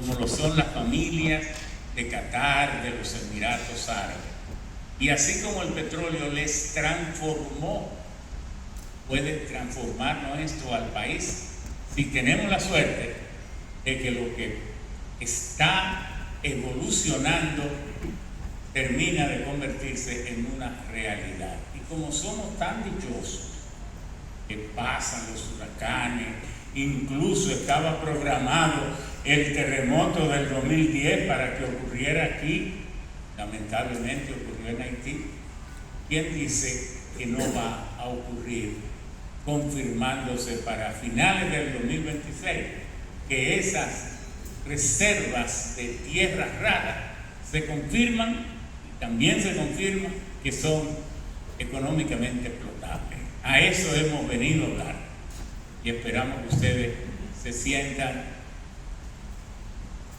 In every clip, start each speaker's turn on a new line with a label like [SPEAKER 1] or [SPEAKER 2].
[SPEAKER 1] como lo son las familias de Qatar, de los Emiratos Árabes. Y así como el petróleo les transformó, puede transformarnos esto al país si tenemos la suerte de que lo que está evolucionando termina de convertirse en una realidad. Y como somos tan dichosos que pasan los huracanes, incluso estaba programado el terremoto del 2010 para que ocurriera aquí, lamentablemente ocurrió en Haití. ¿Quién dice que no va a ocurrir, confirmándose para finales del 2026, que esas reservas de tierras raras se confirman y también se confirma que son económicamente explotables? A eso hemos venido a hablar y esperamos que ustedes se sientan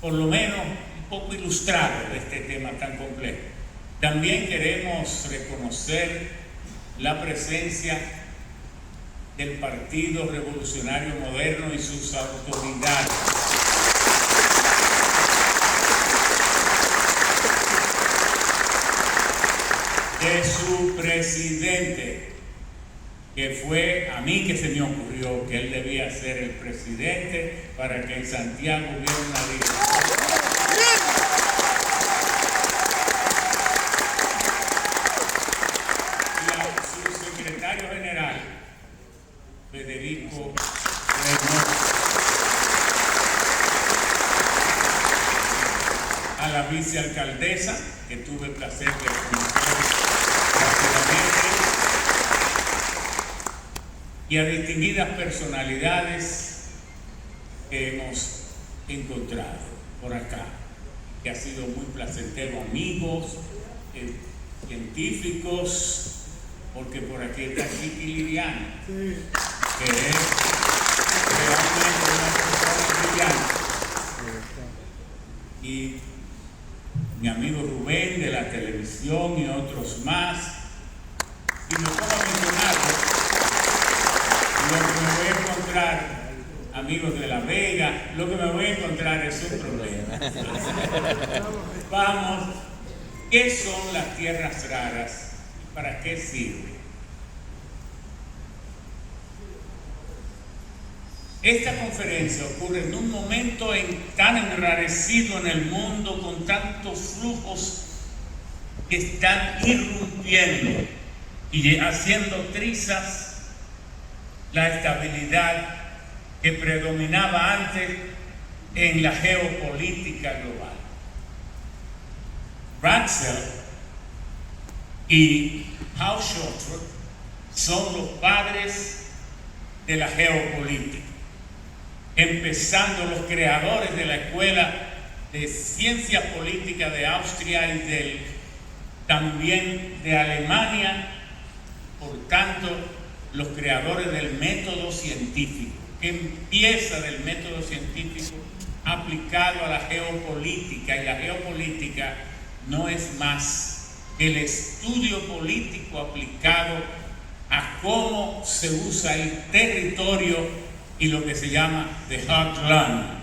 [SPEAKER 1] por lo menos un poco ilustrados de este tema tan complejo. También queremos reconocer la presencia del Partido Revolucionario Moderno y sus autoridades. De su presidente, que fue a mí que se me ocurrió que él debía ser el presidente para que en Santiago hubiera una dirección. Y a su secretario general, Federico Reynoso, a la vicealcaldesa, que tuve el placer de conocer rápidamente, y a distinguidas personalidades que hemos encontrado por acá, que ha sido muy placentero, amigos, científicos, porque por aquí está Chiqui Liriano, que es realmente una persona brillante, y mi amigo Rubén de la televisión y otros más. Si me pongo a mencionarlo, lo que me voy a encontrar, amigos de La Vega, lo que me voy a encontrar es un problema. Vamos, ¿qué son las tierras raras y para qué sirven? Esta conferencia ocurre en un momento tan enrarecido en el mundo, con tantos flujos que están irrumpiendo y haciendo trizas la estabilidad que predominaba antes en la geopolítica global. Ratzel y Haushofer son los padres de la geopolítica, empezando los creadores de la Escuela de Ciencia Política de Austria y también de Alemania, por tanto, los creadores del método científico, que empieza del método científico aplicado a la geopolítica, y la geopolítica no es más que el estudio político aplicado a cómo se usa el territorio y lo que se llama the heartland,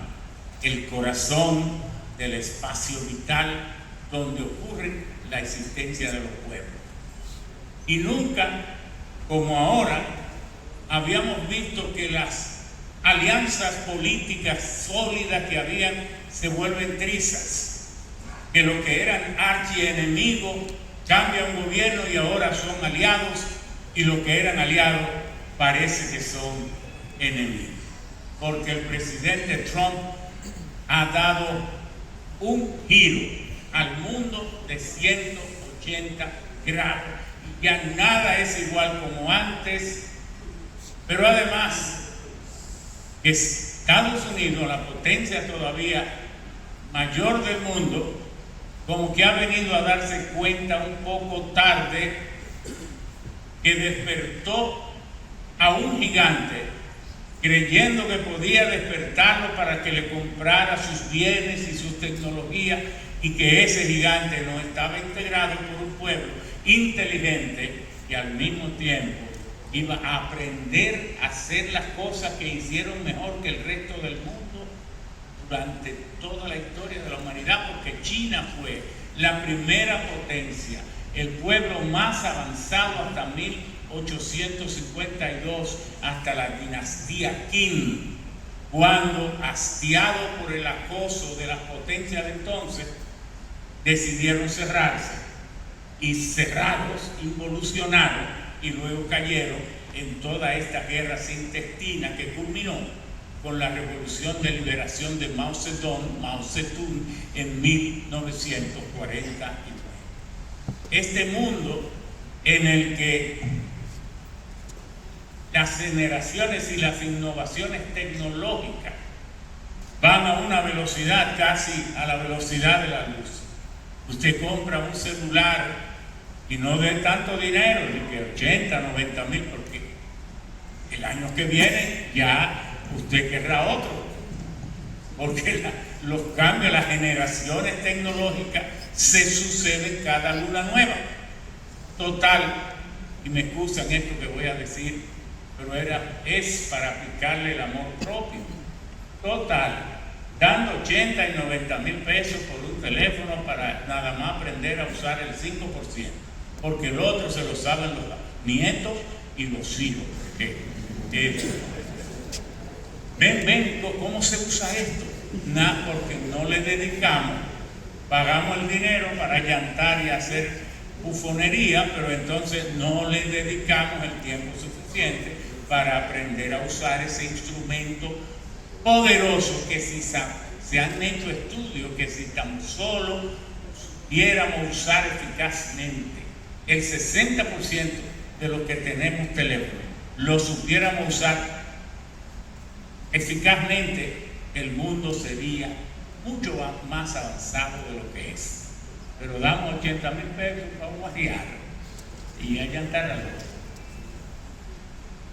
[SPEAKER 1] el corazón del espacio vital donde ocurre la existencia de los pueblos. Y nunca, como ahora, habíamos visto que las alianzas políticas sólidas que habían se vuelven trizas, que lo que eran archienemigos cambian gobierno y ahora son aliados, y lo que eran aliados parece que son enemigos, porque el presidente Trump ha dado un giro al mundo de 180 grados. Ya nada es igual como antes, pero además que Estados Unidos, la potencia todavía mayor del mundo, como que ha venido a darse cuenta un poco tarde que despertó a un gigante, creyendo que podía despertarlo para que le comprara sus bienes y sus tecnologías, y que ese gigante no estaba integrado por un pueblo inteligente que al mismo tiempo iba a aprender a hacer las cosas que hicieron mejor que el resto del mundo durante toda la la primera potencia, el pueblo más avanzado hasta 1852, hasta la dinastía Qin, cuando, hastiado por el acoso de las potencias de entonces, decidieron cerrarse, y cerrados involucionaron y luego cayeron en toda esta guerra intestina que culminó con la Revolución de Liberación de Mao Zedong en 1949. Este mundo en el que las generaciones y las innovaciones tecnológicas van a una velocidad casi a la velocidad de la luz. Usted compra un celular y no de tanto dinero, ni que 80, 90 mil, porque el año que viene ya usted querrá otro, porque los cambios, las generaciones tecnológicas se suceden cada luna nueva. Total, y me excusan esto que voy a decir, pero es para aplicarle el amor propio. Total, dando 80 y 90 mil pesos por un teléfono para nada más aprender a usar el 5%, porque el otro se lo saben los nietos y los hijos. Ven cómo se usa esto. Nada, porque no le dedicamos, pagamos el dinero para llantar y hacer bufonería, pero entonces no le dedicamos el tiempo suficiente para aprender a usar ese instrumento poderoso que si se han hecho estudios que si tan solo pudiéramos usar eficazmente el 60% de los que tenemos teléfono, lo supiéramos usar eficazmente, el mundo sería mucho más avanzado de lo que es. Pero damos 80 mil pesos para guardiar y allantar al otro.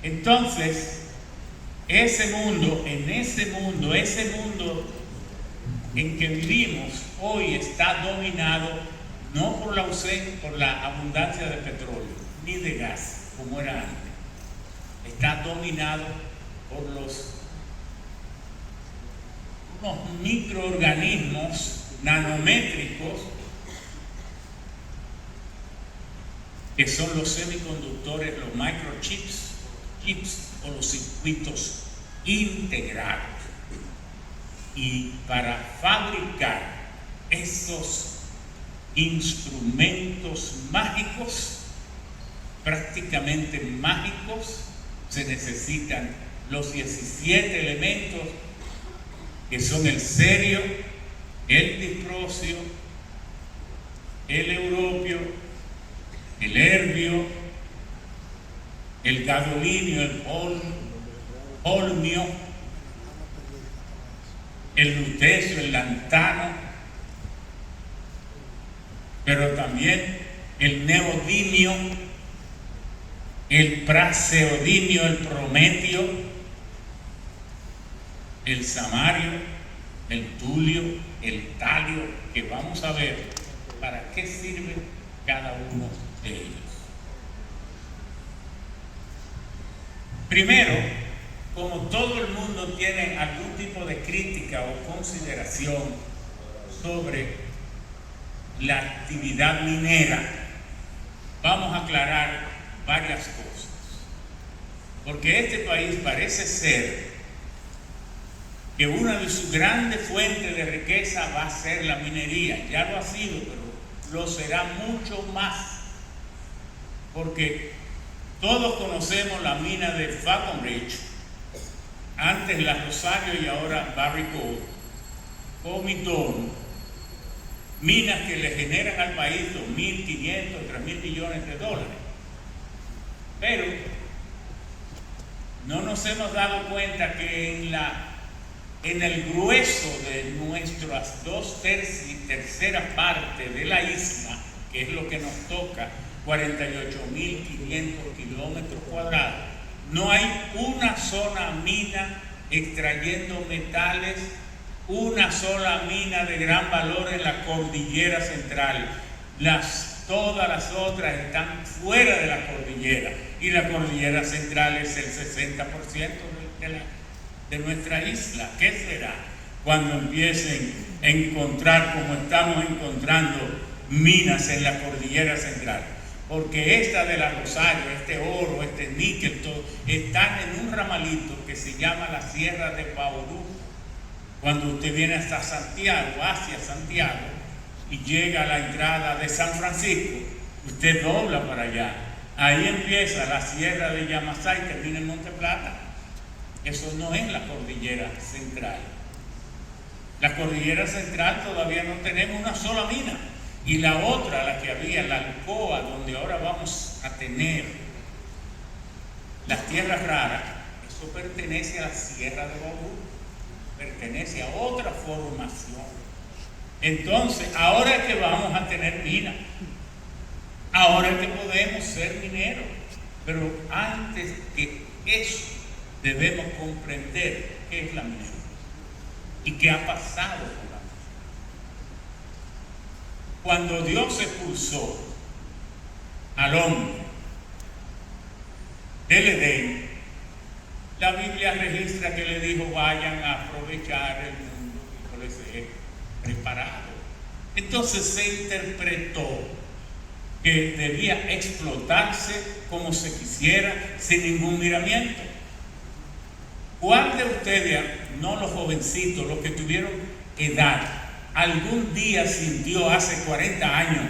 [SPEAKER 1] Entonces, ese mundo en que vivimos hoy está dominado no por la abundancia de petróleo ni de gas como era antes. Está dominado por unos microorganismos nanométricos que son los semiconductores, los microchips, o los circuitos integrados. Y para fabricar esos instrumentos mágicos, prácticamente mágicos, se necesitan los 17 elementos que son el cerio, el disprosio, el europio, el herbio, el gadolinio, el holmio, el lutecio, el lantano, pero también el neodimio, el praseodimio, el prometio, el samario, el tulio, el talio, que vamos a ver para qué sirve cada uno de ellos. Primero, como todo el mundo tiene algún tipo de crítica o consideración sobre la actividad minera, vamos a aclarar varias cosas. Porque este país parece ser que una de sus grandes fuentes de riqueza va a ser la minería. Ya lo ha sido, pero lo será mucho más. Porque todos conocemos la mina de Falconbridge, antes la Rosario y ahora Barrick Gold, o Midon, minas que le generan al país 2.500, 3.000 millones de dólares. Pero no nos hemos dado cuenta que en el grueso de nuestras terceras partes de la isla, que es lo que nos toca, 48.500 kilómetros cuadrados, no hay una sola mina extrayendo metales, una sola mina de gran valor en la cordillera central. Todas las otras están fuera de la cordillera, y la cordillera central es el 60% de nuestra isla. ¿Qué será cuando empiecen a encontrar, como estamos encontrando, minas en la cordillera central. Porque esta de la Rosario, este oro, este níquel, todo, están en un ramalito que se llama la Sierra de Bauru. Cuando usted viene hasta Santiago, hacia Santiago, y llega a la entrada de San Francisco, usted dobla para allá. Ahí empieza la Sierra de Yamasá y termina en Monte Plata. Eso no es la cordillera central. La cordillera central todavía no tenemos una sola mina. Y la otra, la que había, la Alcoa, donde ahora vamos a tener las tierras raras, eso pertenece a la Sierra de Bauru, pertenece a otra formación. Entonces, ahora es que vamos a tener minas, ahora es que podemos ser mineros, pero antes que eso debemos comprender qué es la minería y qué ha pasado con la minería. Cuando Dios expulsó al hombre del Edén, la Biblia registra que le dijo: vayan a aprovechar el mundo que yo les he preparado. Entonces se interpretó que debía explotarse como se quisiera, sin ningún miramiento. ¿Cuál de ustedes, no los jovencitos, los que tuvieron edad, algún día sintió hace 40 años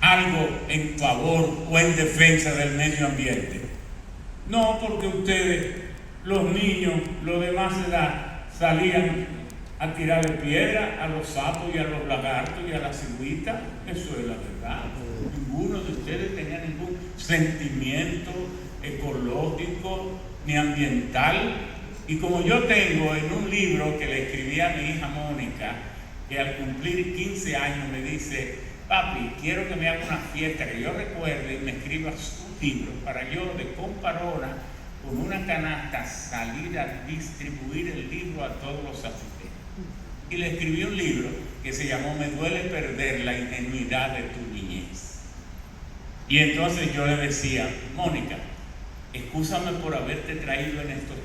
[SPEAKER 1] algo en favor o en defensa del medio ambiente? No, porque ustedes, los niños, los de más edad, salían a tirarle piedra a los sapos y a los lagartos y a las cigüitas. Eso es la verdad. Ninguno de ustedes tenía ningún sentimiento ecológico ni ambiental. Y como yo tengo en un libro que le escribí a mi hija Mónica, que al cumplir 15 años me dice: papi, quiero que me haga una fiesta que yo recuerde y me escribas un libro para yo de comparona con una canasta salir a distribuir el libro a todos los asistentes. Y le escribí un libro que se llamó Me duele perder la ingenuidad de tu niñez. Y entonces yo le decía: Mónica, excúsame por haberte traído en estos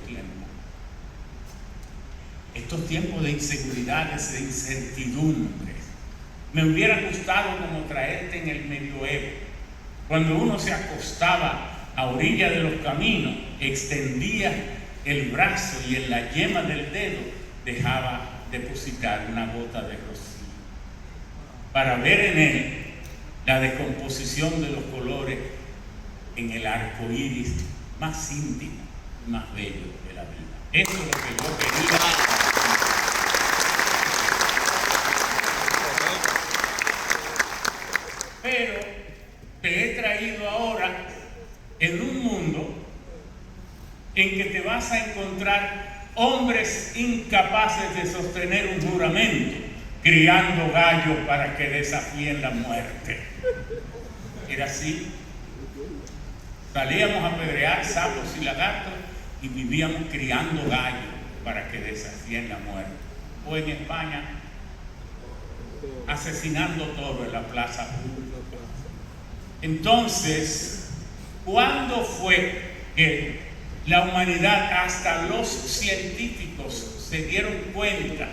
[SPEAKER 1] tiempos de inseguridades, de incertidumbres. Me hubiera gustado como traerte en el medioevo, cuando uno se acostaba a orilla de los caminos, extendía el brazo y en la yema del dedo dejaba depositar una gota de rocío, para ver en él la descomposición de los colores en el arco iris más íntimo y más bello de la vida. Eso es lo que yo quería. Pero te he traído ahora en un mundo en que te vas a encontrar hombres incapaces de sostener un juramento, criando gallos para que desafíen la muerte. Era así. Salíamos a apedrear sapos y lagartos y vivíamos criando gallos para que desafíen la muerte. O en España, asesinando toros en la plaza pública. Entonces, ¿cuándo fue que la humanidad, hasta los científicos, se dieron cuenta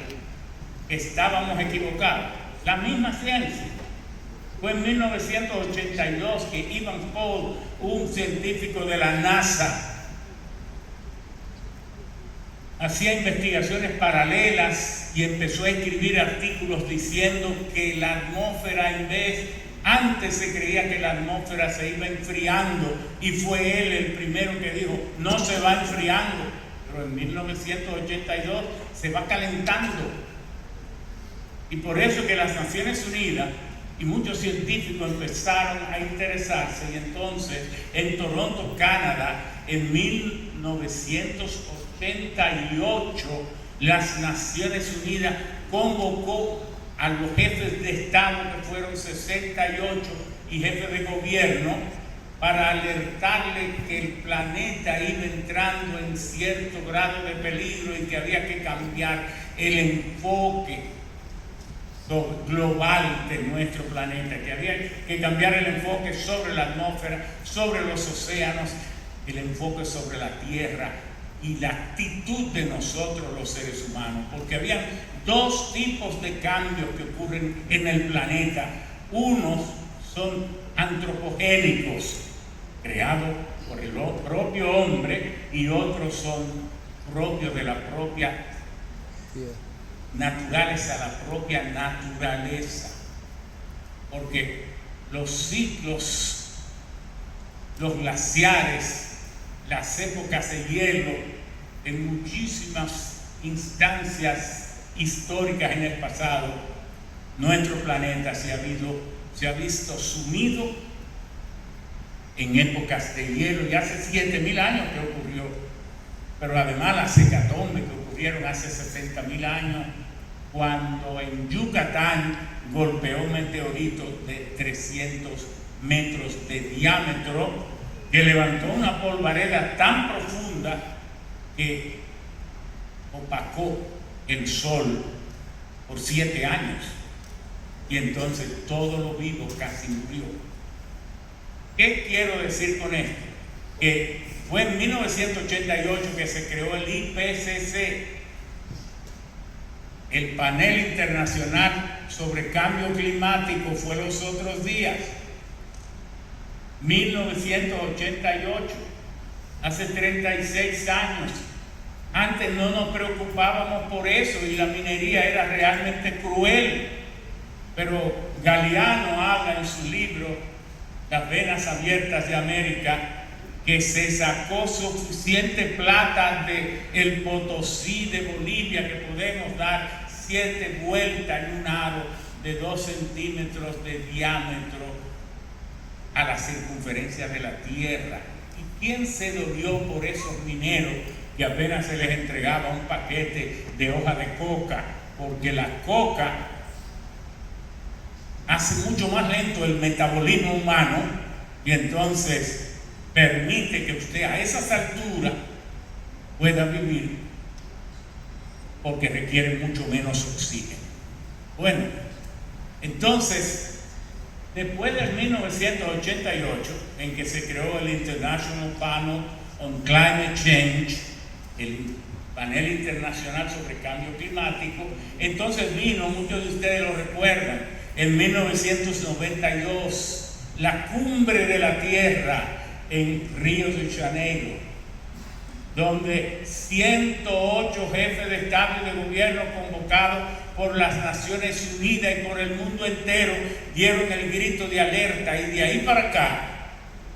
[SPEAKER 1] que estábamos equivocados? La misma ciencia. Fue en 1982 que Ivan Paul, un científico de la NASA, hacía investigaciones paralelas y empezó a escribir artículos diciendo que la atmósfera, antes se creía que la atmósfera se iba enfriando, y fue él el primero que dijo: no se va enfriando, pero en 1982 se va calentando. Y por eso que las Naciones Unidas y muchos científicos empezaron a interesarse, y entonces en Toronto, Canadá, en 1988, las Naciones Unidas convocó a los jefes de Estado, que fueron 68, y jefes de gobierno, para alertarle que el planeta iba entrando en cierto grado de peligro y que había que cambiar el enfoque global de nuestro planeta, que había que cambiar el enfoque sobre la atmósfera, sobre los océanos, el enfoque sobre la tierra, y la actitud de nosotros los seres humanos, porque había dos tipos de cambios que ocurren en el planeta. Unos son antropogénicos, creados por el propio hombre, y otros son propios de la propia naturaleza, la propia naturaleza. Porque los ciclos, los glaciares, las épocas de hielo, en muchísimas instancias históricas en el pasado, nuestro planeta se ha visto sumido en épocas de hielo, y hace 7.000 años que ocurrió, pero además las hecatombes que ocurrieron hace 60.000 años, cuando en Yucatán golpeó un meteorito de 300 metros de diámetro, que levantó una polvareda tan profunda que opacó el sol por 7 años, y entonces todo lo vivo casi murió. ¿Qué quiero decir con esto? Que fue en 1988 que se creó el IPCC, el Panel Internacional sobre Cambio Climático. Fue los otros días, 1988, hace 36 años. Antes no nos preocupábamos por eso y la minería era realmente cruel, pero Galeano habla en su libro Las Venas Abiertas de América que se sacó suficiente plata del Potosí de Bolivia que podemos dar 7 vueltas en un aro de 2 centímetros de diámetro a la circunferencia de la Tierra. ¿Y quién se dolió por esos mineros que apenas se les entregaba un paquete de hoja de coca? Porque la coca hace mucho más lento el metabolismo humano y entonces permite que usted a esas alturas pueda vivir, porque requiere mucho menos oxígeno. Bueno, entonces, después del 1988, en que se creó el International Panel on Climate Change, el panel internacional sobre cambio climático, entonces vino, muchos de ustedes lo recuerdan, en 1992, la cumbre de la Tierra en Río de Janeiro, donde 108 jefes de Estado y de gobierno convocados por las Naciones Unidas y por el mundo entero dieron el grito de alerta, y de ahí para acá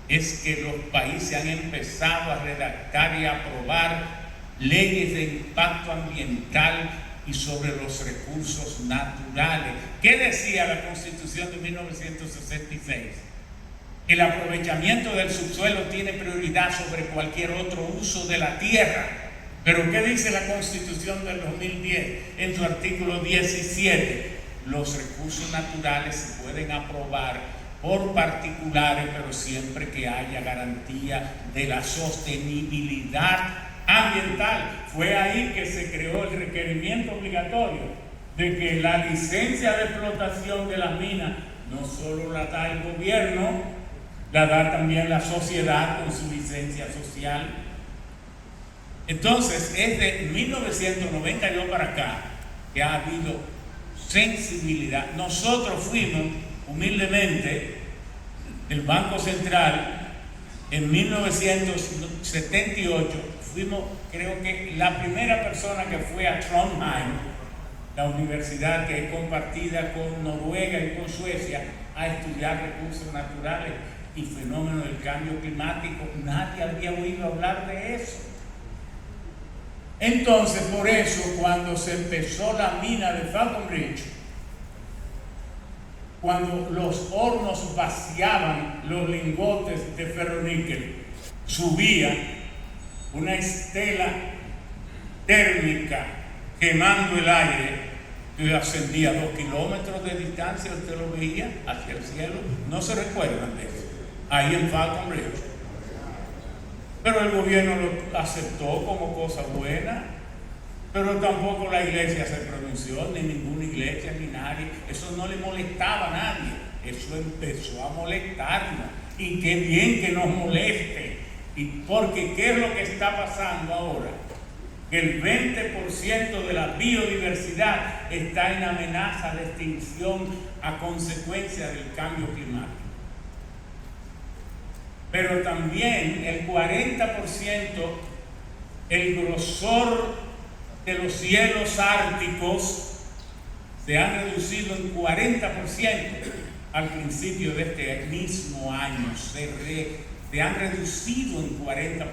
[SPEAKER 1] es que los países han empezado a redactar y a aprobar leyes de impacto ambiental y sobre los recursos naturales. ¿Qué decía la Constitución de 1966? El aprovechamiento del subsuelo tiene prioridad sobre cualquier otro uso de la tierra. Pero ¿qué dice la Constitución del 2010 en su artículo 17? Los recursos naturales se pueden aprobar por particulares, pero siempre que haya garantía de la sostenibilidad ambiental. Fue ahí que se creó el requerimiento obligatorio de que la licencia de explotación de las minas no solo la da el gobierno, la da también la sociedad con su licencia social. Entonces, es de 1992 para acá que ha habido sensibilidad. Nosotros fuimos, humildemente, el Banco Central, en 1978, fuimos, creo que, la primera persona que fue a Trondheim, la universidad que es compartida con Noruega y con Suecia, a estudiar recursos naturales y fenómenos del cambio climático. Nadie había oído hablar de eso. Entonces, por eso, cuando se empezó la mina de Falconbridge, cuando los hornos vaciaban los lingotes de ferroníquel, subía una estela térmica quemando el aire que ascendía 2 kilómetros de distancia. Usted lo veía hacia el cielo. No se recuerdan de eso, ahí en Falconbridge. Pero el gobierno lo aceptó como cosa buena, pero tampoco la iglesia se pronunció, ni ninguna iglesia, ni nadie. Eso no le molestaba a nadie. Eso empezó a molestarnos. Y qué bien que nos moleste, Y porque, ¿qué es lo que está pasando ahora? Que el 20% de la biodiversidad está en amenaza de extinción a consecuencia del cambio climático. Pero también el 40%, el grosor de los cielos árticos se han reducido en 40% al principio de este mismo año. Se han reducido en 40%.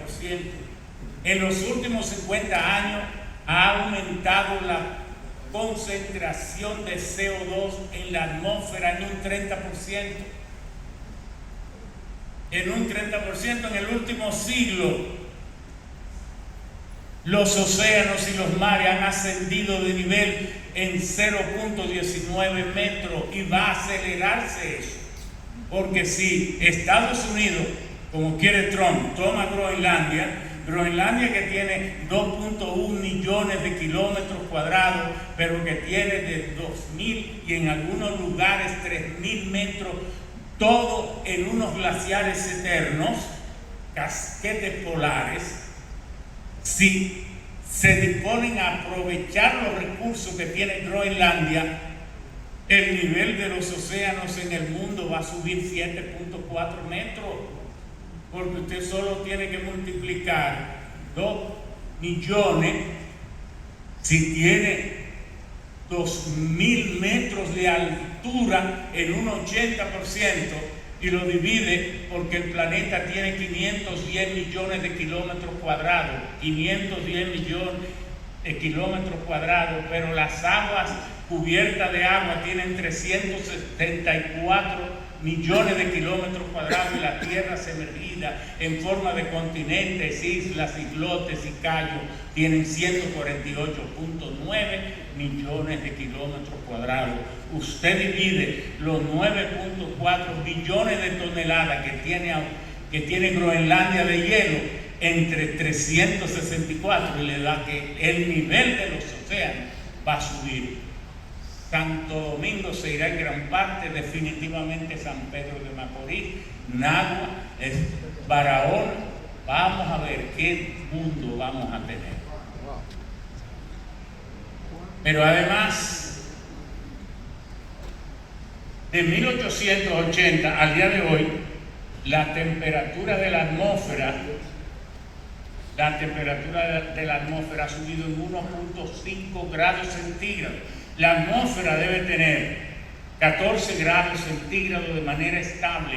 [SPEAKER 1] En los últimos 50 años ha aumentado la concentración de CO2 en la atmósfera en un 30%. En un 30% en el último siglo. Los océanos y los mares han ascendido de nivel en 0.19 metros y va a acelerarse eso. Porque si Estados Unidos, como quiere Trump, toma Groenlandia que tiene 2.1 millones de kilómetros cuadrados, pero que tiene de 2.000 y en algunos lugares 3.000 metros, todo en unos glaciares eternos, casquetes polares. Si se disponen a aprovechar los recursos que tiene Groenlandia, el nivel de los océanos en el mundo va a subir 7.4 metros, porque usted solo tiene que multiplicar 2 millones, si tiene 2.000 metros de altura en un 80%, y lo divide porque el planeta tiene 510 millones de kilómetros cuadrados, 510 millones de kilómetros cuadrados, pero las aguas cubiertas de agua tienen 374 millones de kilómetros cuadrados y la Tierra sumergida en forma de continentes, islas, islotes y cayos tienen 148.9 millones de kilómetros cuadrados. Usted divide los 9.4 billones de toneladas que tiene Groenlandia de hielo entre 364 y le da que el nivel de los océanos va a subir. Santo Domingo se irá en gran parte, definitivamente San Pedro de Macorís, Nagua, Barahona. Vamos a ver qué mundo vamos a tener. Pero además, de 1880 al día de hoy, la temperatura de la atmósfera ha subido en 1.5 grados centígrados. La atmósfera debe tener 14 grados centígrados de manera estable,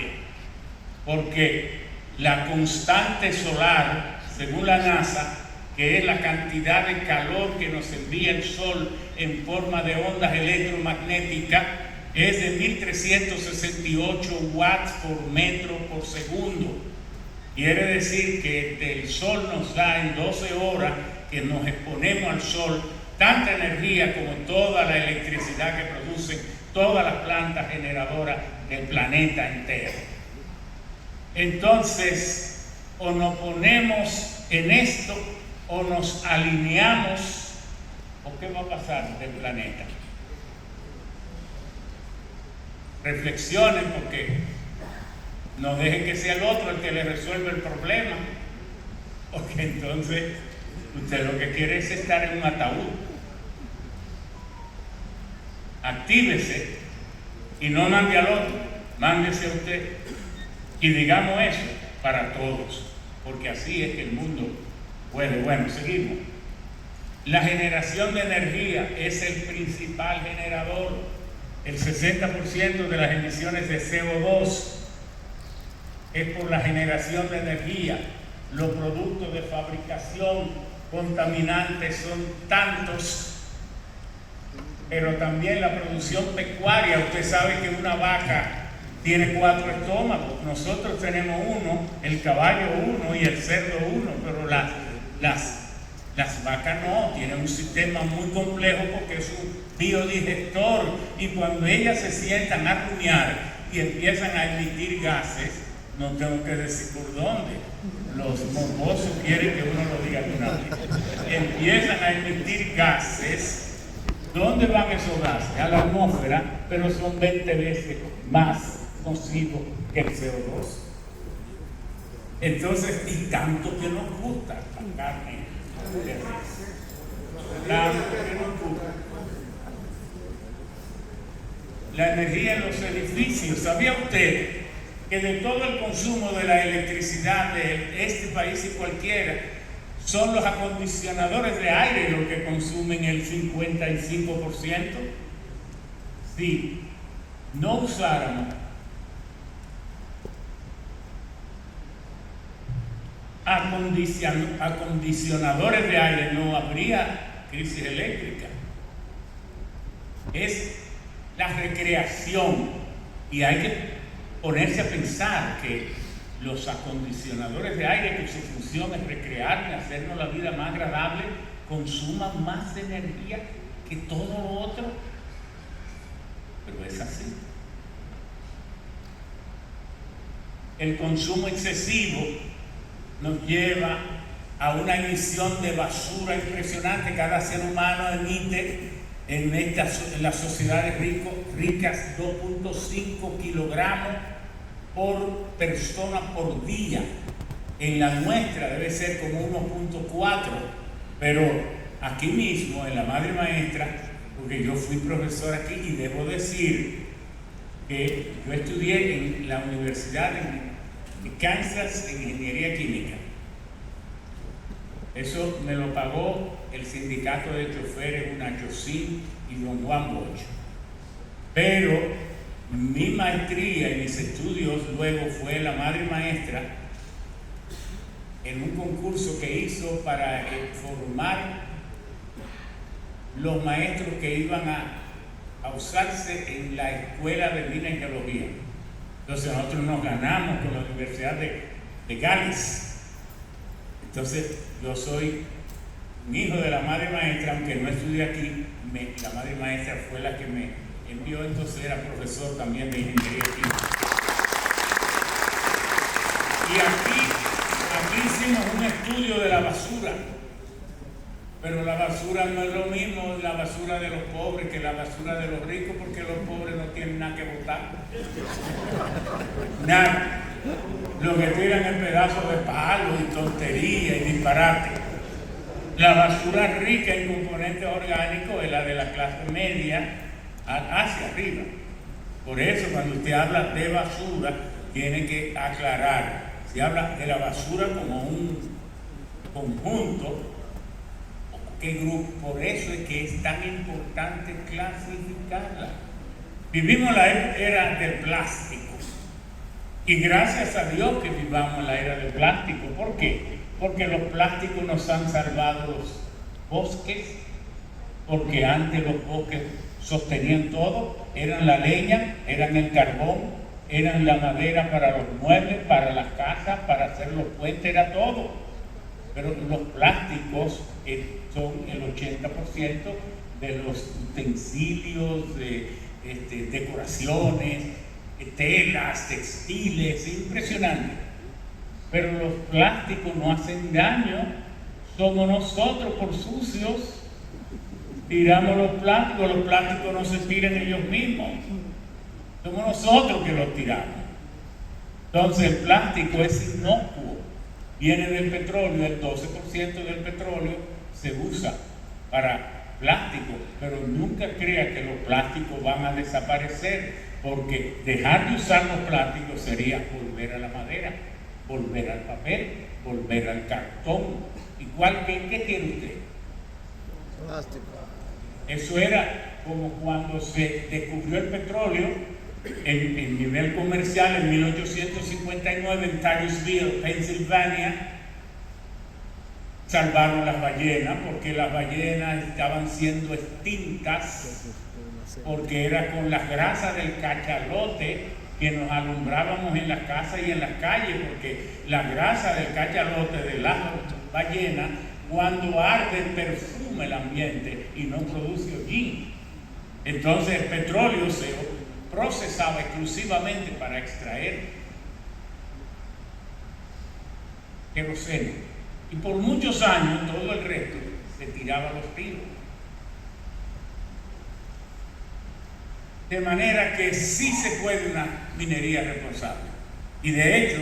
[SPEAKER 1] porque la constante solar, según la NASA, que es la cantidad de calor que nos envía el Sol en forma de ondas electromagnéticas, es de 1368 watts por metro por segundo. Quiere decir que el Sol nos da en 12 horas que nos exponemos al Sol tanta energía como toda la electricidad que producen todas las plantas generadoras del planeta entero. Entonces, o nos ponemos en esto o nos alineamos, ¿o qué va a pasar del planeta? Reflexionen, porque no dejen que sea el otro el que le resuelva el problema, porque entonces usted lo que quiere es estar en un ataúd. Actívese y no mande al otro, mándese a usted. Y digamos eso para todos, porque así es que el mundo puede. Bueno, seguimos. La generación de energía es el principal generador. El 60% de las emisiones de CO2 es por la generación de energía. Los productos de fabricación contaminantes son tantos, pero también la producción pecuaria. Usted sabe que una vaca tiene 4 estómagos, nosotros tenemos uno, el caballo uno y el cerdo uno, pero las vacas no, tienen un sistema muy complejo porque es un biodigestor, y cuando ellas se sientan a rumiar y empiezan a emitir gases, no tengo que decir por dónde, los morbosos quieren que uno lo diga de una vez, empiezan a emitir gases. ¿Dónde van esos gases? A la atmósfera, pero son 20 veces más nocivos que el CO2. Entonces, y tanto que nos gusta la carne de res. Tanto que nos gusta. La energía en los edificios. ¿Sabía usted que de todo el consumo de la electricidad de este país y cualquiera, son los acondicionadores de aire los que consumen el 55%? Si no usáramos acondicionadores de aire, no habría crisis eléctrica. Es la recreación, y hay que ponerse a pensar que los acondicionadores de aire, que su función es recrear y hacernos la vida más agradable, consuman más energía que todo lo otro. Pero es así. El consumo excesivo nos lleva a una emisión de basura impresionante. Cada ser humano emite en las sociedades ricas 2.5 kilogramos por persona por día. En la nuestra debe ser como 1.4, pero aquí mismo en la Madre Maestra, porque yo fui profesor aquí y debo decir que yo estudié en la Universidad de Kansas en Ingeniería Química. Eso me lo pagó el sindicato de choferes Unachosí y don Juan Bosch. Pero mi maestría y mis estudios luego fue la Madre Maestra en un concurso que hizo para formar los maestros que iban a usarse en la escuela de minas y geología. Entonces nosotros nos ganamos con la Universidad de Gales. Entonces yo soy un hijo de la Madre Maestra, aunque no estudié aquí. La Madre Maestra fue la que me envió, entonces era profesor también de Ingeniería Química. Y aquí hicimos un estudio de la basura. Pero la basura no es lo mismo la basura de los pobres que la basura de los ricos, porque los pobres no tienen nada que botar. Nada. Lo que tiran es pedazos de palo y tontería y disparate. La basura rica en componentes orgánicos es la de la clase media hacia arriba. Por eso cuando usted habla de basura, tiene que aclarar. Se habla de la basura como un conjunto. ¿Qué grupo? Por eso es que es tan importante clasificarla. Vivimos la era del plástico. Y gracias a Dios que vivamos en la era del plástico. ¿Por qué? Porque los plásticos nos han salvado los bosques, porque antes los bosques sostenían todo, eran la leña, eran el carbón, eran la madera para los muebles, para las casas, para hacer los puentes, era todo. Pero los plásticos son el 80% de los utensilios, de decoraciones, telas, textiles, impresionante. Pero los plásticos no hacen daño, somos nosotros por sucios. Tiramos los plásticos no se tiran ellos mismos, somos nosotros que los tiramos. Entonces el plástico es inocuo. Viene del petróleo, el 12% del petróleo se usa para plástico, pero nunca crea que los plásticos van a desaparecer, porque dejar de usar los plásticos sería volver a la madera, volver al papel, volver al cartón. Igual que, ¿qué quiere usted? Plástico. Eso era como cuando se descubrió el petróleo en nivel comercial en 1859 en Titusville, Pensilvania. Salvaron las ballenas porque las ballenas estaban siendo extintas, porque era con las grasas del cachalote que nos alumbrábamos en las casas y en las calles, porque la grasa del cachalote de las ballenas, cuando arde, perfuma el ambiente y no produce hollín. Entonces el petróleo se procesaba exclusivamente para extraer queroseno, y por muchos años todo el resto se tiraba a los ríos. De manera que sí se puede una minería responsable, y de hecho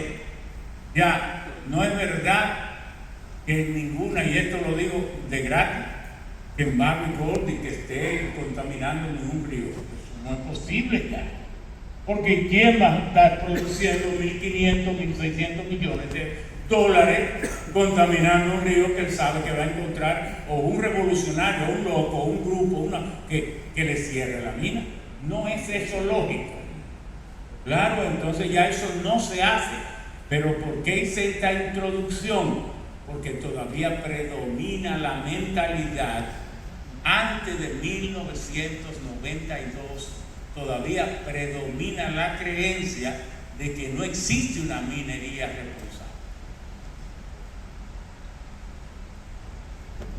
[SPEAKER 1] ya no es verdad que ninguna, y esto lo digo de gratis, que en Barry Goldie que esté contaminando ningún río. Eso no es posible ya. Porque ¿quién va a estar produciendo 1.500, 1.600 millones de dólares contaminando un río que él sabe que va a encontrar o un revolucionario, o un loco, o un grupo, que le cierre la mina? No es eso lógico. Claro, entonces ya eso no se hace. Pero ¿por qué hice esta introducción? Porque todavía predomina la mentalidad antes de 1992. Todavía predomina la creencia de que no existe una minería responsable.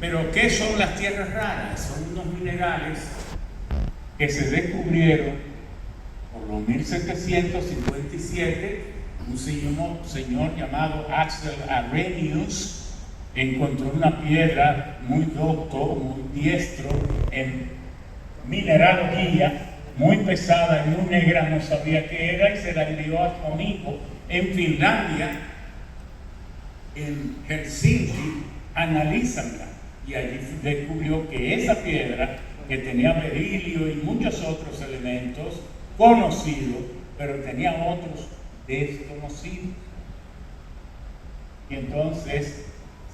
[SPEAKER 1] Pero ¿qué son las tierras raras? Son unos minerales que se descubrieron por los 1757. Un señor llamado Axel Arrhenius encontró una piedra muy docto, muy diestro en mineralogía, muy pesada y muy negra, no sabía qué era, y se la envió a su amigo en Finlandia, en Helsinki. Analízala, y allí descubrió que esa piedra, que tenía berilio y muchos otros elementos conocidos, pero tenía otros desconocidos. Y entonces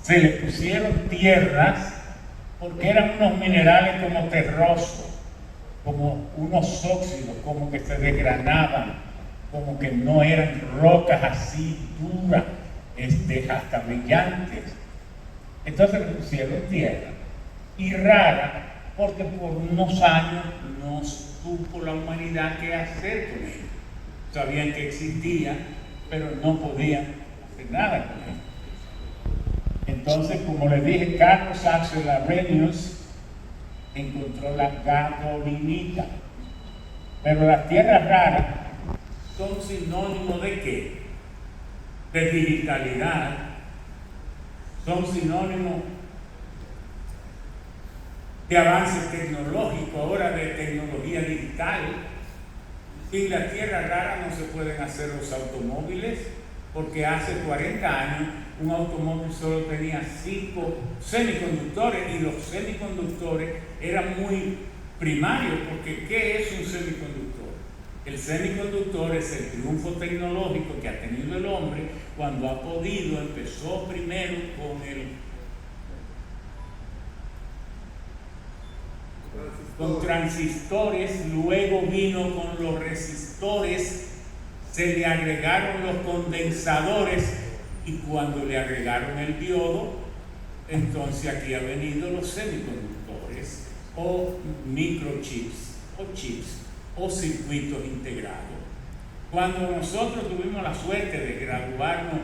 [SPEAKER 1] se le pusieron tierras porque eran unos minerales como terrosos, como unos óxidos, como que se desgranaban, como que no eran rocas así duras, hasta brillantes. Entonces le pusieron tierra, y rara, porque por unos años no supo la humanidad qué hacer con ella. Sabían que existía, pero no podían hacer nada con ella. Entonces, como les dije, Carlos Axel Arrhenius encontró la gadolinita. Pero las tierras raras son sinónimo de ¿qué? De digitalidad. Son sinónimo de avance tecnológico, ahora de tecnología digital. Sin la tierra rara no se pueden hacer los automóviles, porque hace 40 años un automóvil solo tenía 5 semiconductores, y los semiconductores eran muy primarios, porque ¿qué es un semiconductor? El semiconductor es el triunfo tecnológico que ha tenido el hombre cuando ha podido. Empezó primero con transistores, luego vino con los resistores, se le agregaron los condensadores, y cuando le agregaron el diodo, entonces aquí han venido los semiconductores, o microchips, o chips, o circuitos integrados. Cuando nosotros tuvimos la suerte de graduarnos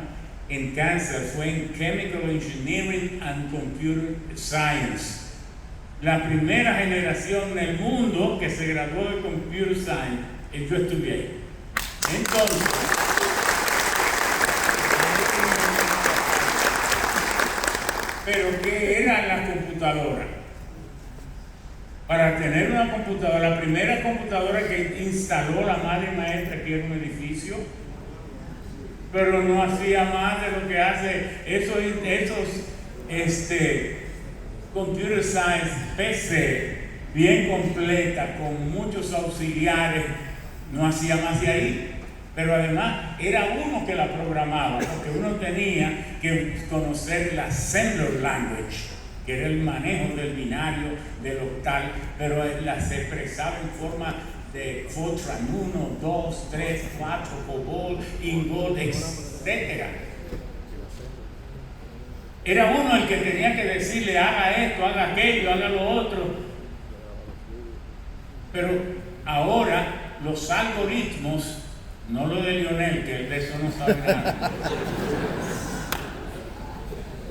[SPEAKER 1] en Kansas, fue en Chemical Engineering and Computer Science. La primera generación del mundo que se graduó de Computer Science, y yo estuve ahí. Entonces, ¿pero qué eran las computadoras? Para tener una computadora, la primera computadora que instaló la madre maestra aquí en un edificio, pero no hacía más de lo que hace esos Computer Science PC, bien completa, con muchos auxiliares, no hacía más de ahí. Pero además era uno que la programaba, porque uno tenía que conocer la assembler language, que era el manejo del binario, del octal, pero se expresaba en forma de Fortran 1, 2, 3, 4, COBOL, INGOL, etc. Era uno el que tenía que decirle: haga esto, haga aquello, haga lo otro. Pero ahora los algoritmos, no lo de Lionel, que de eso no sabe nada.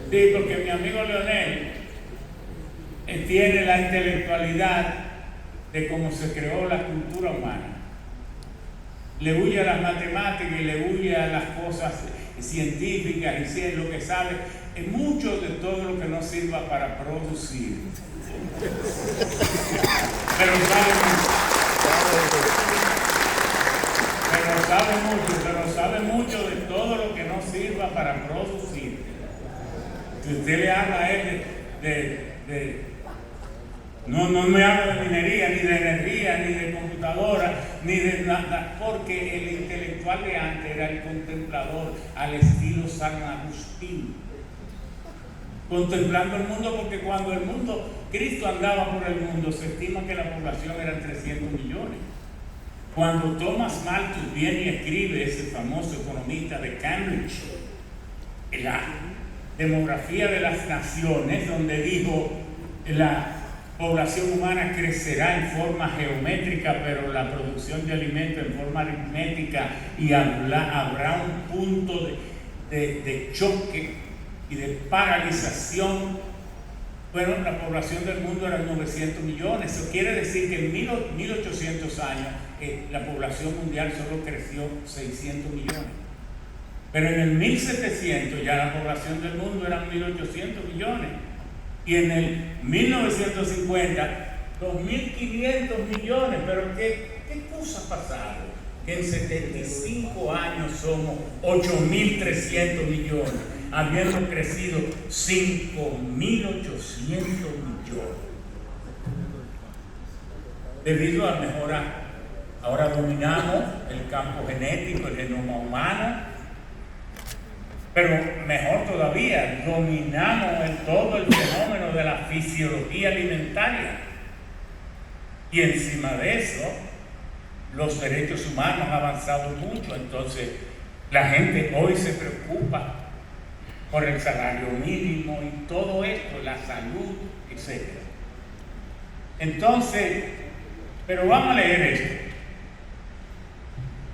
[SPEAKER 1] Sí, porque mi amigo Leonel tiene la intelectualidad de cómo se creó la cultura humana. Le huye a las matemáticas y le huye a las cosas científicas, y si es lo que sabe, es mucho de todo lo que no sirva para producir. Pero sabe mucho de todo lo que no sirva para producir. Si usted le habla a él no me habla de minería, ni de energía, ni de computadora, ni de nada, porque el intelectual de antes era el contemplador al estilo San Agustín, contemplando el mundo, porque cuando Cristo andaba por el mundo, se estima que la población era 300 millones. Cuando Thomas Malthus viene y escribe, ese famoso economista de Cambridge, la demografía de las naciones, donde dijo la población humana crecerá en forma geométrica, pero la producción de alimentos en forma aritmética, y habrá un punto de choque y de paralización. Bueno, la población del mundo era 900 millones. Eso quiere decir que en 1800 años la población mundial solo creció 600 millones. Pero en el 1700 ya la población del mundo eran 1800 millones. Y en el 1950, 2.500 millones. Pero ¿qué cosa ha pasado? Que en 75 años somos 8.300 millones, habiendo crecido 5.800 millones. Debido a mejora, ahora dominamos el campo genético, el genoma humano. Pero mejor todavía, dominamos todo el fenómeno de la fisiología alimentaria. Y encima de eso, los derechos humanos han avanzado mucho. Entonces, la gente hoy se preocupa por el salario mínimo y todo esto, la salud, etc. Entonces, pero vamos a leer esto.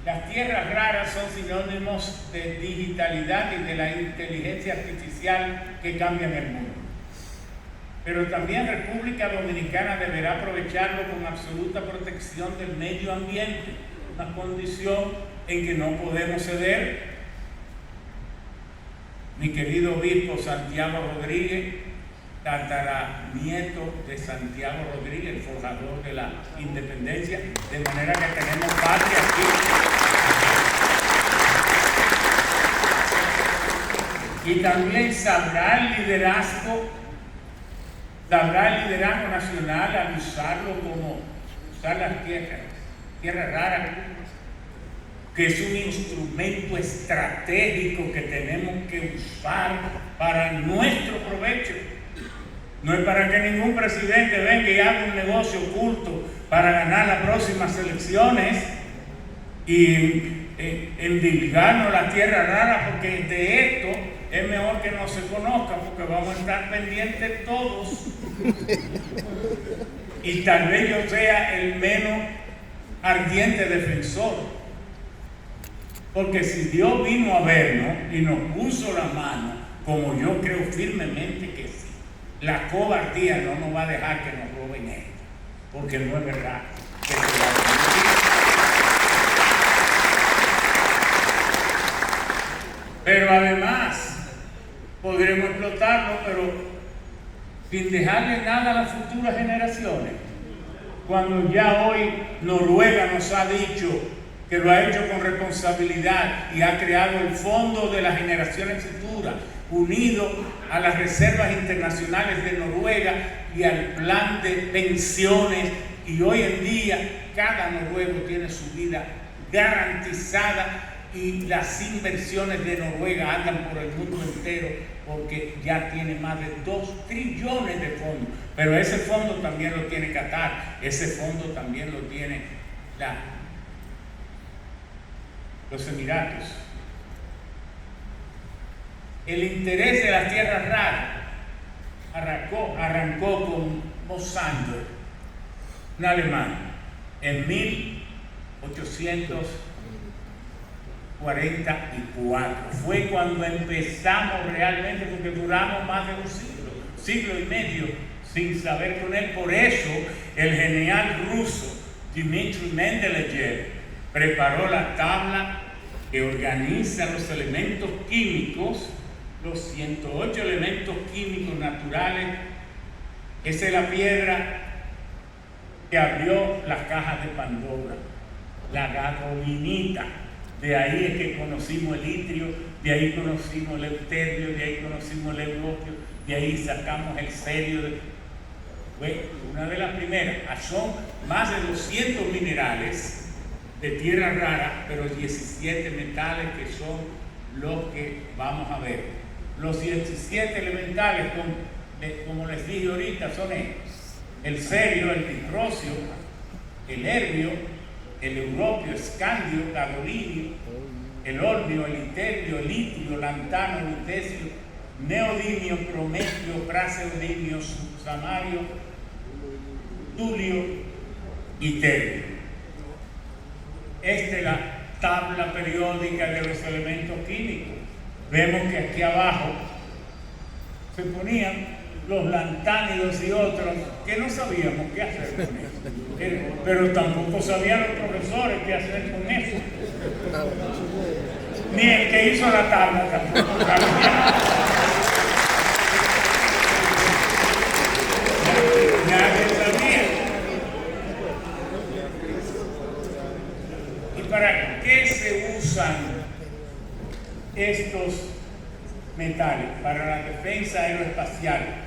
[SPEAKER 1] Las tierras raras son sinónimos de digitalidad y de la inteligencia artificial que cambian el mundo. Pero también República Dominicana deberá aprovecharlo con absoluta protección del medio ambiente, una condición en que no podemos ceder. Mi querido obispo Santiago Rodríguez, tataranieto de Santiago Rodríguez, el forjador de la independencia, de manera que tenemos patria aquí. Y también sabrá el liderazgo nacional al usarlo como usar las tierras raras, que es un instrumento estratégico que tenemos que usar para nuestro provecho. No es para que ningún presidente venga y haga un negocio oculto para ganar las próximas elecciones y endilgarnos la tierra rara, porque de esto es mejor que no se conozca, porque vamos a estar pendientes todos. Y tal vez yo sea el menos ardiente defensor, porque si Dios vino a vernos y nos puso la mano, como yo creo firmemente que sí, la cobardía no nos va a dejar que nos roben esto, porque no es verdad que se va a permitir. Pero además podremos explotarlo, pero sin dejarle nada a las futuras generaciones. Cuando ya hoy Noruega nos ha dicho que lo ha hecho con responsabilidad y ha creado el Fondo de las Generaciones Futuras, unido a las reservas internacionales de Noruega y al plan de pensiones, y hoy en día cada noruego tiene su vida garantizada, y las inversiones de Noruega andan por el mundo entero porque ya tiene más de 2 trillones de fondos. Pero ese fondo también lo tiene Qatar, ese fondo también lo tiene los Emiratos. El interés de las tierras raras arrancó con Mosander, un alemán, en 1844. Fue cuando empezamos realmente, porque duramos más de un siglo y medio sin saber con él. Por eso el genial ruso Dmitri Mendeleev preparó la tabla que organiza los elementos químicos, los 108 elementos químicos naturales. Esa es la piedra que abrió las cajas de Pandora, la gadolinita. De ahí es que conocimos el itrio, de ahí conocimos el euterio, de ahí conocimos el europio, de ahí sacamos el cerio. Fue una de las primeras. Son más de 200 minerales de tierra rara, pero 17 metales que son los que vamos a ver. Los 17 elementales, como les dije ahorita, son estos: el cerio, el dicrocio, el herbio, el europio, escandio, gadolinio, el olmio, el iterio, el litrio, lantano, lutecio, neodimio, prometio, praseodimio, samario, tulio y terio. Esta es la tabla periódica de los elementos químicos. Vemos que aquí abajo se ponían los lantánidos y otros que no sabíamos qué hacer con eso. Pero tampoco sabían los profesores qué hacer con eso. Ni el que hizo la tabla tampoco sabía. Nadie sabía. ¿Y para qué se usan estos metales? Para la defensa aeroespacial.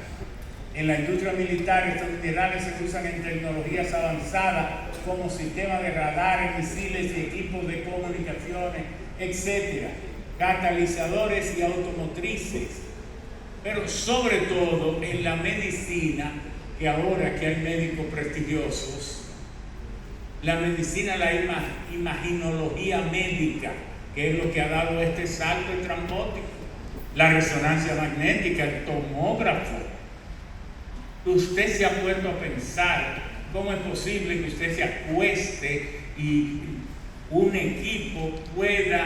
[SPEAKER 1] En la industria militar, estos minerales se usan en tecnologías avanzadas como sistemas de radares, misiles y equipos de comunicaciones, etc. Catalizadores y automotrices. Pero sobre todo en la medicina, que ahora que hay médicos prestigiosos, la medicina, la imaginología médica, que es lo que ha dado este salto estrambótico, la resonancia magnética, el tomógrafo. Usted se ha puesto a pensar cómo es posible que usted se acueste y un equipo pueda,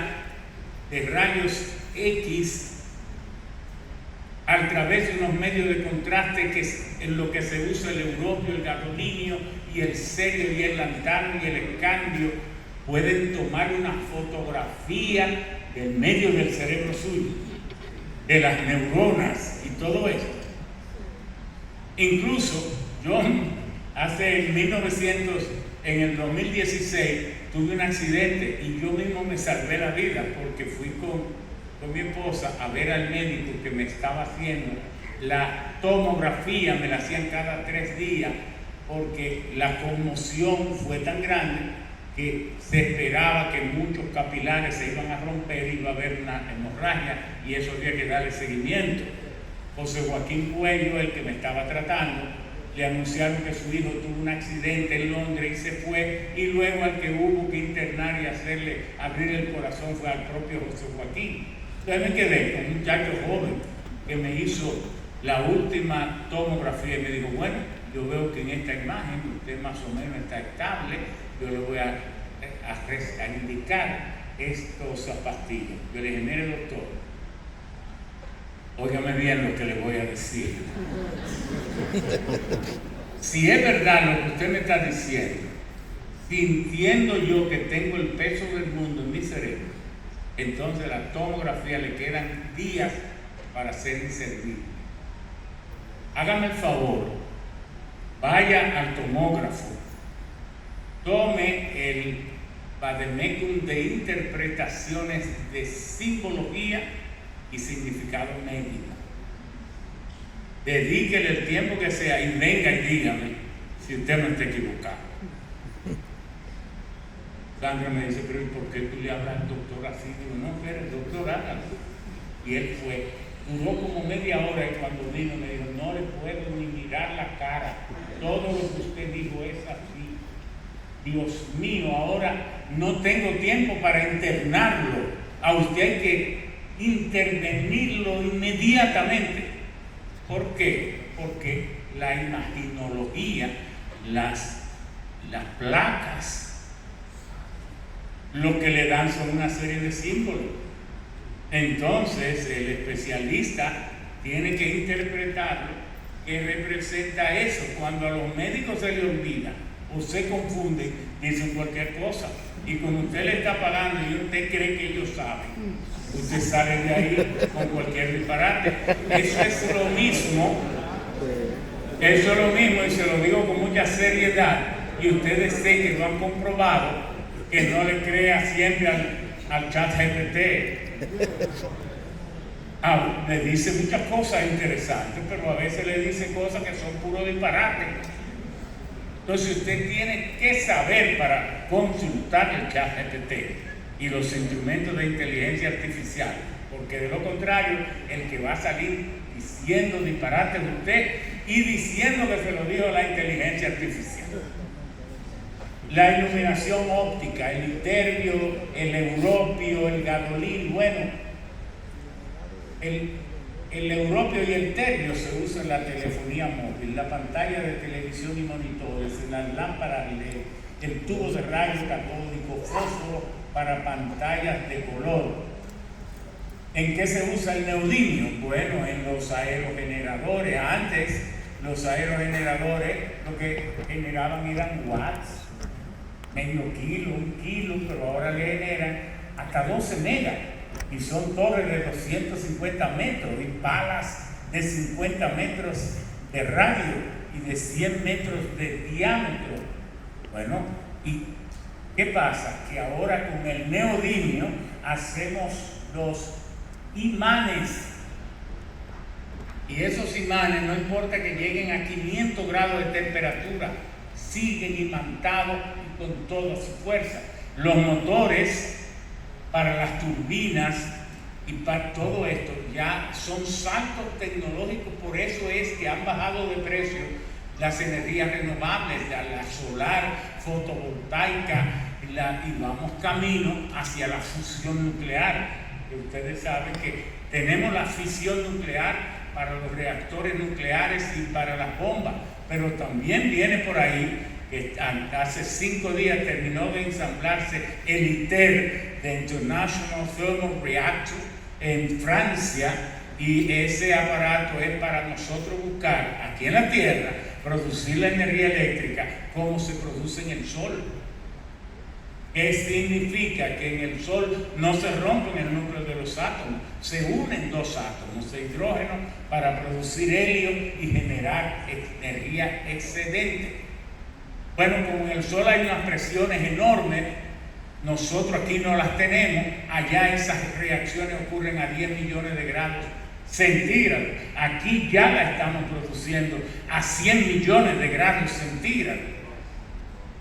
[SPEAKER 1] de rayos X, a través de unos medios de contraste, que es en lo que se usa el europio, el gadolinio y el cerio y el lantano y el escandio, pueden tomar una fotografía del medio del cerebro suyo, de las neuronas y todo esto. Incluso yo en el 2016 tuve un accidente y yo mismo me salvé la vida porque fui con mi esposa a ver al médico que me estaba haciendo la tomografía. Me la hacían cada 3 días porque la conmoción fue tan grande que se esperaba que muchos capilares se iban a romper y iba a haber una hemorragia, y eso había que darle seguimiento. José Joaquín Cuello, el que me estaba tratando, le anunciaron que su hijo tuvo un accidente en Londres y se fue, y luego al que hubo que internar y hacerle abrir el corazón fue al propio José Joaquín. Entonces me quedé con un muchacho joven que me hizo la última tomografía y me dijo: bueno, yo veo que en esta imagen usted más o menos está estable, yo le voy a indicar estos pastillas. Yo le dije: mire, doctor, óigame bien lo que le voy a decir. Si es verdad lo que usted me está diciendo, sintiendo yo que tengo el peso del mundo en mi cerebro, entonces la tomografía le quedan días para ser inservible. Hágame el favor, vaya al tomógrafo, tome el vademecum de interpretaciones de simbología y significado médico. Dedíquele el tiempo que sea y venga y dígame si usted no está equivocado. Sandra me dice: pero ¿y por qué tú le hablas al doctor así? Digo: no, pero el doctor hágalo. Y él fue, duró como media hora, y cuando vino me dijo: no le puedo ni mirar la cara, todo lo que usted dijo es así. Dios mío, ahora no tengo tiempo para internarlo, a usted hay que intervenirlo inmediatamente. ¿Por qué? Porque la imaginología, las placas, lo que le dan son una serie de símbolos. Entonces el especialista tiene que interpretarlo, que representa eso. Cuando a los médicos se les olvida o se confunden, dicen cualquier cosa, y como usted le está pagando y usted cree que ellos saben, usted sale de ahí con cualquier disparate. Eso es lo mismo, y se lo digo con mucha seriedad, y ustedes sé que lo han comprobado, que no le crea siempre al ChatGPT. Me dice muchas cosas interesantes, pero a veces le dice cosas que son puro disparate. Entonces usted tiene que saber para consultar el ChatGPT y los instrumentos de inteligencia artificial, porque de lo contrario, el que va a salir diciendo disparate de usted y diciendo que se lo dijo la inteligencia artificial. La iluminación óptica, el iterbio, el europio, el gadolín, bueno, el europio y el terbio se usan en la telefonía móvil, la pantalla de televisión y monitores, las lámparas LED, el tubo de rayos catódicos, fósforo para pantallas de color. ¿En qué se usa el neodimio? Bueno, en los aerogeneradores. Antes, los aerogeneradores lo que generaban eran watts, medio kilo, 1 kilo, pero ahora le generan hasta 12 megas. Y son torres de 250 metros y palas de 50 metros de radio y de 100 metros de diámetro. Bueno, ¿y qué pasa? Que ahora con el neodimio hacemos los imanes. Y esos imanes, no importa que lleguen a 500 grados de temperatura, siguen imantados y con toda su fuerza. Los motores para las turbinas y para todo esto ya son saltos tecnológicos, por eso es que han bajado de precio las energías renovables, la solar, fotovoltaica, y vamos camino hacia la fusión nuclear. Ustedes saben que tenemos la fisión nuclear para los reactores nucleares y para las bombas, pero también viene por ahí que hace 5 días terminó de ensamblarse el ITER, the International Thermal Reactor, en Francia, y ese aparato es para nosotros buscar aquí en la Tierra producir la energía eléctrica como se produce en el Sol. ¿Qué significa? Que en el Sol no se rompen el núcleo de los átomos, se unen 2 átomos de hidrógeno para producir helio y generar energía excedente. Bueno, como en el Sol hay unas presiones enormes, nosotros aquí no las tenemos, allá esas reacciones ocurren a 10 millones de grados centígrados. Aquí ya la estamos produciendo a 100 millones de grados centígrados.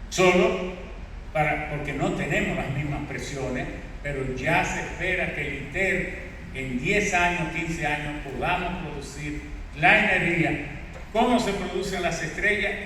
[SPEAKER 1] Solo porque no tenemos las mismas presiones, pero ya se espera que el ITER en 10 años, 15 años podamos producir la energía. ¿Cómo se producen las estrellas?